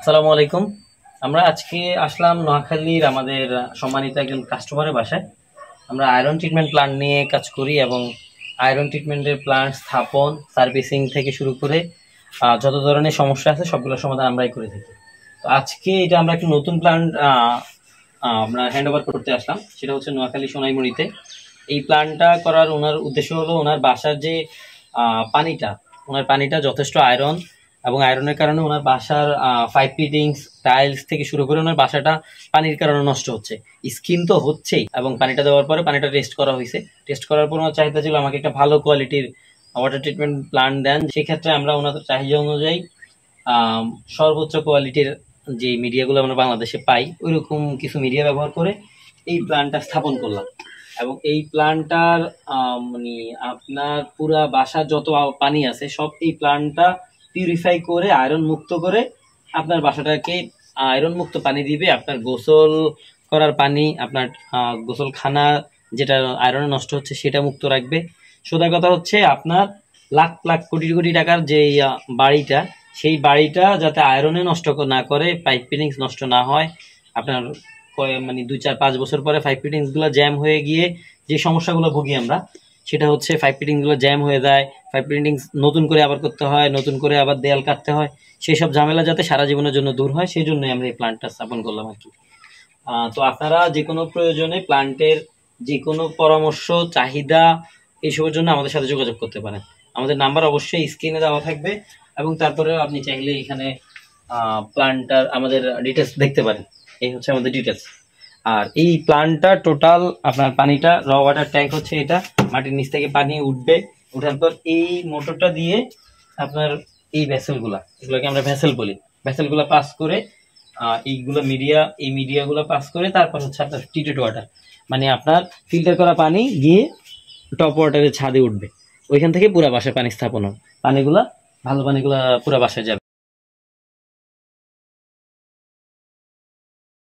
আসসালামু আলাইকুম। আমরা আজকে আসলাম নোয়াখালীর আমাদের সম্মানিত একজন কাস্টমারের বাসায়। আমরা আয়রন ট্রিটমেন্ট প্ল্যান্ট নিয়ে কাজ করি এবং আয়রন ট্রিটমেন্টের প্ল্যান্ট স্থাপন, সার্ভিসিং থেকে শুরু করে যত ধরনের সমস্যা আছে সবগুলোর সমাধান আমরাই করে থাকি। তো আজকে এটা আমরা একটা নতুন প্ল্যান্ট আমরা হ্যান্ড ওভার করতে আসলাম, সেটা হচ্ছে নোয়াখালী সোনাইমুড়িতে। এই প্ল্যান্টটা করার ওনার উদ্দেশ্য হলো ওনার বাসার যে পানিটা, ওনার পানিটা যথেষ্ট আয়রন এবং আয়রনের কারণে ওনার বাসার পাইপ ফিটিংস, টাইলস থেকে শুরু করে ওনার বাসাটা পানির কারণে নষ্ট হচ্ছে। স্কিন তো হচ্ছেই, এবং পানিটা দেওয়ার পরে পানিটা টেস্ট করা হয়েছে। টেস্ট করার পর ওনার চাহিদা ছিল আমাকে একটা ভালো কোয়ালিটির ওয়াটার ট্রিটমেন্ট প্ল্যান্ট দেন। সেক্ষেত্রে আমরা ওনাদের চাহিদা অনুযায়ী সর্বোচ্চ কোয়ালিটির যে মিডিয়াগুলো আমরা বাংলাদেশে পাই ওইরকম কিছু মিডিয়া ব্যবহার করে এই প্ল্যান্টটা স্থাপন করলাম। এবং এই প্ল্যান্টটার মানে আপনার পুরা বাসার যত পানি আছে সব এই প্ল্যান্টটা পিউরিফাই করে আয়রন মুক্ত করে আপনার বাসাটাকে আয়রন মুক্ত পানি দিবে। আপনার গোসল করার পানি, আপনার গোসলখানা যেটা আয়রনে নষ্ট হচ্ছে সেটা মুক্ত রাখবে। সোজা কথা হচ্ছে আপনার লাখ লাখ কোটি কোটি টাকার যে বাড়িটা, সেই বাড়িটা যাতে আয়রনে নষ্ট না করে, পাইপ ফিটিংস নষ্ট না হয়। আপনার মানে 2 4 5 বছর পরে পাইপ ফিটিংস গুলো জ্যাম হয়ে গিয়ে যে সমস্যাগুলো ভুগি আমরা, সেটা হচ্ছে পাইপ ফিটিংস গুলো জ্যাম হয়ে যায়, পাইপ ফিটিংস নতুন করে আবার করতে হয়, নতুন করে আবার দেয়াল কাটতে হয়। সেই সব ঝামেলা যাতে সারা জীবনের জন্য দূর হয়, সেই জন্যই আমরা এই প্ল্যান্টটা স্থাপন করলাম আর কি। তো আপনারা যে কোনো প্রয়োজনে প্ল্যান্টের যে কোনো পরামর্শ, চাহিদা এইসবের জন্য আমাদের সাথে যোগাযোগ করতে পারেন। আমাদের নাম্বার অবশ্যই স্ক্রিনে দেওয়া থাকবে, এবং তারপরে আপনি চাইলে এখানে প্ল্যান্টটার আমাদের ডিটেলস দেখতে পারেন। এই হচ্ছে আমাদের ডিটেলস। আর এই প্ল্যান্টটা টোটাল আপনার পানিটা র ওয়াটার ট্যাঙ্ক হচ্ছে এটা, মাটির নিচ থেকে পানি উঠবে। উঠার পর এই মোটরটা দিয়ে আপনার এই ভেসেলগুলা, এগুলোকে আমরা ভেসেল বলি, ভেসেলগুলা পাস করে এই মিডিয়াগুলো পাস করে তারপর হচ্ছে আপনার ট্রিটেড ওয়াটার, মানে আপনার ফিল্টার করা পানি গিয়ে টপ ওয়াটারের ছাদে উঠবে। ওইখান থেকে পুরা বাসায় পানি স্থাপন হয়। পানিগুলা, ভালো পানিগুলা পুরা বাসায় যাবে।